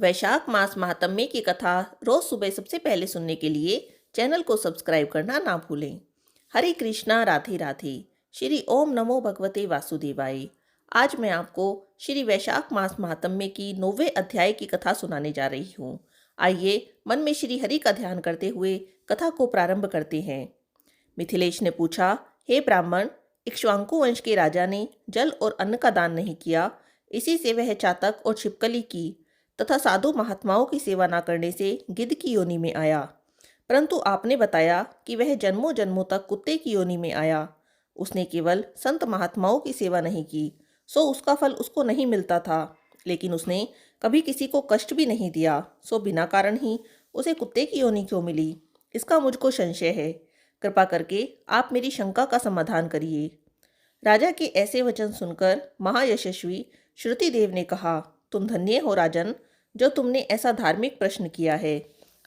वैशाख मास महात्म्य की कथा रोज सुबह सबसे पहले सुनने के लिए चैनल को सब्सक्राइब करना ना भूलें। हरे कृष्णा, राधे राधे। श्री ओम नमो भगवते वासुदेवाय। आज मैं आपको श्री वैशाख मास महात्म्य की 9वें अध्याय की कथा सुनाने जा रही हूँ। आइए मन में श्री हरि का ध्यान करते हुए कथा को प्रारंभ करते हैं। मिथिलेश ने पूछा, हे ब्राह्मण, इक्ष्वाकु वंश के राजा ने जल और अन्न का दान नहीं किया, इसी से वह चातक और छिपकली की तथा साधु महात्माओं की सेवा न करने से गिद्ध की योनि में आया। परंतु आपने बताया कि वह जन्मों जन्मों तक कुत्ते की योनि में आया। उसने केवल संत महात्माओं की सेवा नहीं की, सो उसका फल उसको नहीं मिलता था। लेकिन उसने कभी किसी को कष्ट भी नहीं दिया, सो बिना कारण ही उसे कुत्ते की योनि क्यों मिली, इसका मुझको संशय है। कृपा करके आप मेरी शंका का समाधान करिए। राजा के ऐसे वचन सुनकर महायशस्वी श्रुतिदेव ने कहा, तुम धन्य हो राजन, जो तुमने ऐसा धार्मिक प्रश्न किया है।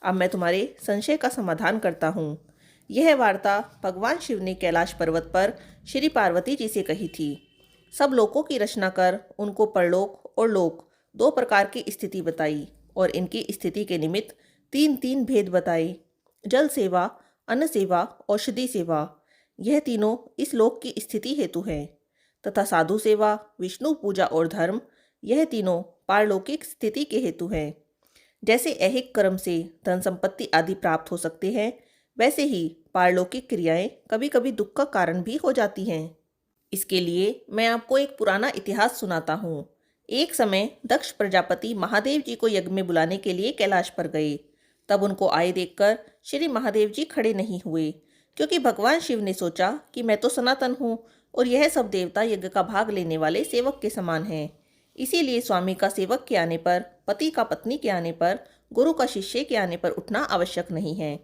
अब मैं तुम्हारे संशय का समाधान करता हूँ। यह वार्ता भगवान शिव ने कैलाश पर्वत पर श्री पार्वती जी से कही थी। सब लोकों की रचना कर उनको परलोक और लोक दो प्रकार की स्थिति बताई और इनकी स्थिति के निमित्त तीन तीन भेद बताए। जल सेवा, अन्न सेवा, औषधि सेवा, यह तीनों इस लोक की स्थिति हेतु है, तथा साधु सेवा, विष्णु पूजा और धर्म, यह तीनों पारलौकिक स्थिति के हेतु हैं। जैसे ऐहिक कर्म से धन संपत्ति आदि प्राप्त हो सकते हैं, वैसे ही पारलौकिक क्रियाएं कभी कभी दुख का कारण भी हो जाती हैं। इसके लिए मैं आपको एक पुराना इतिहास सुनाता हूँ। एक समय दक्ष प्रजापति महादेव जी को यज्ञ में बुलाने के लिए कैलाश पर गए। तब उनको आए देखकर श्री महादेव जी खड़े नहीं हुए, क्योंकि भगवान शिव ने सोचा कि मैं तो सनातन हूँ और यह सब देवता यज्ञ का भाग लेने वाले सेवक के समान हैं। इसीलिए स्वामी का सेवक के आने पर, पति का पत्नी के आने पर, गुरु का शिष्य के आने पर उठना आवश्यक नहीं है।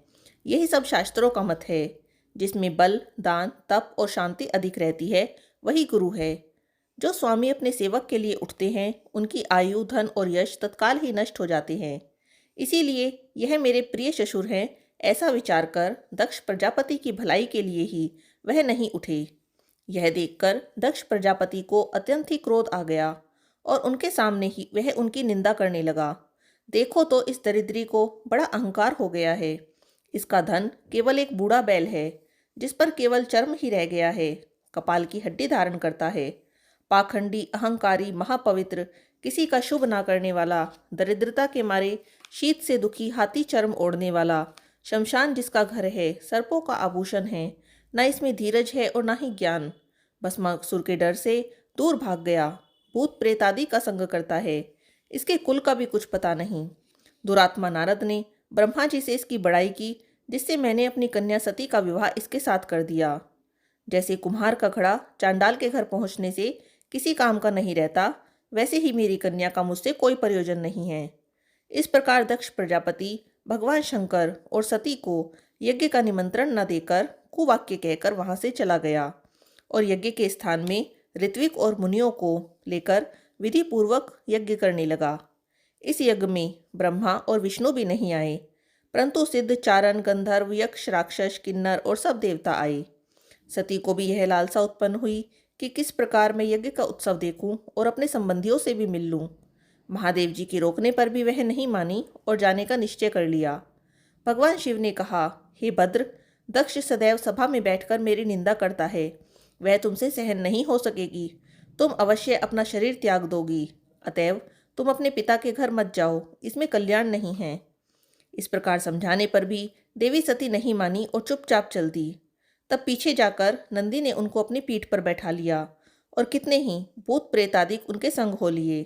यही सब शास्त्रों का मत है। जिसमें बल, दान, तप और शांति अधिक रहती है, वही गुरु है। जो स्वामी अपने सेवक के लिए उठते हैं, उनकी आयु, धन और यश तत्काल ही नष्ट हो जाते हैं। इसीलिए यह मेरे प्रिय ससुर हैं, ऐसा विचार कर दक्ष प्रजापति की भलाई के लिए ही वह नहीं उठे। यह देखकर दक्ष प्रजापति को अत्यंत ही क्रोध आ गया और उनके सामने ही वह उनकी निंदा करने लगा। देखो तो इस दरिद्री को बड़ा अहंकार हो गया है। इसका धन केवल एक बूढ़ा बैल है, जिस पर केवल चर्म ही रह गया है। कपाल की हड्डी धारण करता है। पाखंडी, अहंकारी, महापवित्र, किसी का शुभ ना करने वाला, दरिद्रता के मारे शीत से दुखी हाथी चर्म ओढ़ने वाला, शमशान जिसका घर है, सर्पों का आभूषण है, न इसमें धीरज है और न ही ज्ञान। भस्मासुर के डर से दूर भाग गया, भूत प्रेत आदि का संग करता है, इसके कुल का भी कुछ पता नहीं। दुरात्मा नारद ने ब्रह्मा जी से इसकी बड़ाई की, जिससे मैंने अपनी कन्या सती का विवाह इसके साथ कर दिया। जैसे कुम्हार का घड़ा चांडाल के घर पहुंचने से किसी काम का नहीं रहता, वैसे ही मेरी कन्या का मुझसे कोई प्रयोजन नहीं है। इस प्रकार दक्ष प्रजापति भगवान शंकर और सती को यज्ञ का निमंत्रण न देकर कुवाक्य कहकर वहां से चला गया और यज्ञ के स्थान में ऋत्विक और मुनियों को लेकर विधि पूर्वक यज्ञ करने लगा। इस यज्ञ में ब्रह्मा और विष्णु भी नहीं आए, परंतु सिद्ध, चारण, गंधर्व, यक्ष, राक्षस, किन्नर और सब देवता आए। सती को भी यह लालसा उत्पन्न हुई कि किस प्रकार मैं यज्ञ का उत्सव देखूं और अपने संबंधियों से भी मिल लूं। महादेव जी के रोकने पर भी वह नहीं मानी और जाने का निश्चय कर लिया। भगवान शिव ने कहा, हे भद्र, दक्ष सदैव सभा में बैठकर मेरी निंदा करता है। वह तुमसे सहन नहीं हो सकेगी। तुम अवश्य अपना शरीर त्याग दोगी। अतएव तुम अपने पिता के घर मत जाओ, इसमें कल्याण नहीं है। इस प्रकार समझाने पर भी देवी सती नहीं मानी और चुपचाप चल दी। तब पीछे जाकर नंदी ने उनको अपनी पीठ पर बैठा लिया और कितने ही भूत प्रेत आदि उनके संग हो लिए।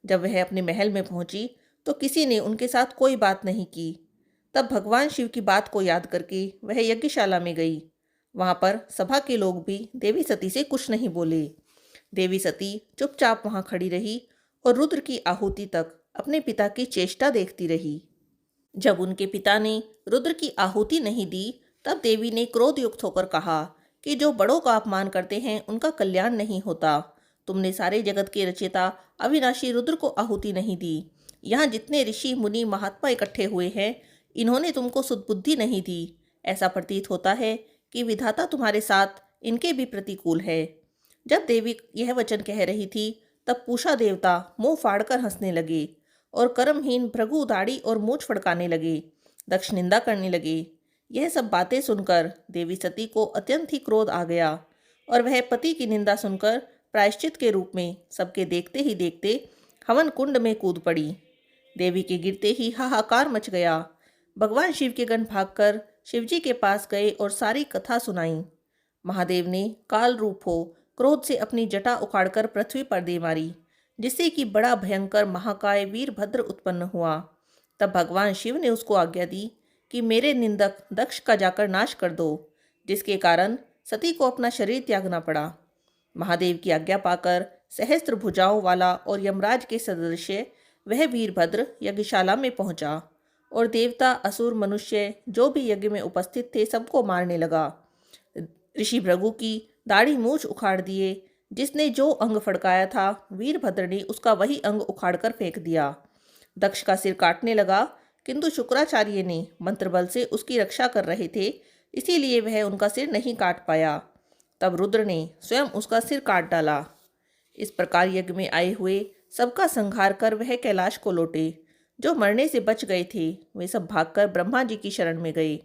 जब वह अपने महल में पहुंची तो किसी ने उनके साथ कोई बात नहीं की। तब भगवान शिव की बात को याद करके वह यज्ञशाला में गई। वहां पर सभा के लोग भी देवी सती से कुछ नहीं बोले। देवी सती चुपचाप वहां खड़ी रही और रुद्र की आहुति तक अपने पिता की चेष्टा देखती रही। जब उनके पिता ने रुद्र की आहुति नहीं दी, तब देवी ने क्रोध युक्त होकर कहा कि जो बड़ों का अपमान करते हैं उनका कल्याण नहीं होता। तुमने सारे जगत के रचयिता अविनाशी रुद्र को आहुति नहीं दी। यहाँ जितने ऋषि, मुनि, महात्मा इकट्ठे हुए हैं, इन्होंने तुमको सुदबुद्धि नहीं दी। ऐसा प्रतीत होता है कि विधाता तुम्हारे साथ इनके भी प्रतिकूल है। जब देवी यह वचन कह रही थी, तब पूषा देवता मुंह फाड़कर हंसने लगे और कर्महीन भृगु दाढ़ी और मूछ फड़काने लगे। दक्ष निंदा करने लगे। यह सब बातें सुनकर देवी सती को अत्यंत ही क्रोध आ गया और वह पति की निंदा सुनकर प्रायश्चित के रूप में सबके देखते ही देखते हवन कुंड में कूद पड़ी। देवी के गिरते ही हाहाकार मच गया। भगवान शिव के गण भागकर शिवजी के पास गए और सारी कथा सुनाई। महादेव ने काल रूप हो क्रोध से अपनी जटा उखाड़कर पृथ्वी पर दे मारी, जिससे कि बड़ा भयंकर महाकाय वीरभद्र उत्पन्न हुआ। तब भगवान शिव ने उसको आज्ञा दी कि मेरे निंदक दक्ष का जाकर नाश कर दो, जिसके कारण सती को अपना शरीर त्यागना पड़ा। महादेव की आज्ञा पाकर सहस्त्र भुजाओं वाला और यमराज के सदृश वह वीरभद्र यज्ञशाला में पहुंचा और देवता असुर मनुष्य जो भी यज्ञ में उपस्थित थे सबको मारने लगा। ऋषि भृगु की दाढ़ी मूछ उखाड़ दिए। जिसने जो अंग फड़काया था वीरभद्र ने उसका वही अंग उखाड़कर फेंक दिया। दक्ष का सिर काटने लगा, किंतु शुक्राचार्य ने मंत्र बल से उसकी रक्षा कर रहे थे, इसीलिए वह उनका सिर नहीं काट पाया। तब रुद्र ने स्वयं उसका सिर काट डाला। इस प्रकार यज्ञ में आए हुए सबका संहार कर वह कैलाश को लौटे। जो मरने से बच गए थे वे सब भागकर ब्रह्मा जी की शरण में गए।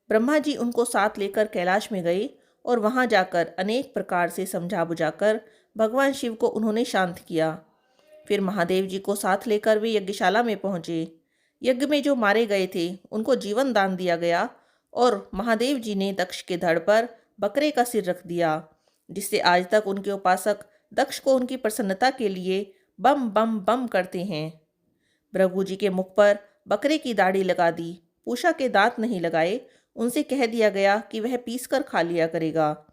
ब्रह्मा जी उनको साथ लेकर कैलाश में गए और वहां जाकर अनेक प्रकार से समझा बुझाकर भगवान शिव को उन्होंने शांत किया। फिर महादेव जी को साथ लेकर वे यज्ञशाला में पहुंचे। यज्ञ में जो मारे गए थे उनको जीवन दान दिया गया और महादेव जी ने दक्ष के धड़ पर बकरे का सिर रख दिया, जिससे आज तक उनके उपासक दक्ष को उनकी प्रसन्नता के लिए बम बम बम करते हैं। भृगु जी के मुख पर बकरे की दाढ़ी लगा दी, पूषा के दांत नहीं लगाए। उनसे कह दिया गया कि वह पीसकर खा लिया करेगा।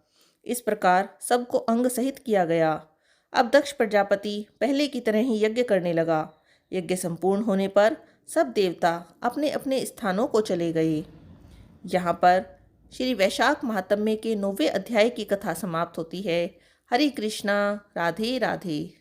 इस प्रकार सबको अंग सहित किया गया। अब दक्ष प्रजापति पहले की तरह ही यज्ञ करने लगा। यज्ञ संपूर्ण होने पर सब देवता अपने अपने स्थानों को चले गए। यहाँ पर श्री वैशाख महात्म्य के 9वें अध्याय की कथा समाप्त होती है। हरे कृष्णा, राधे राधे।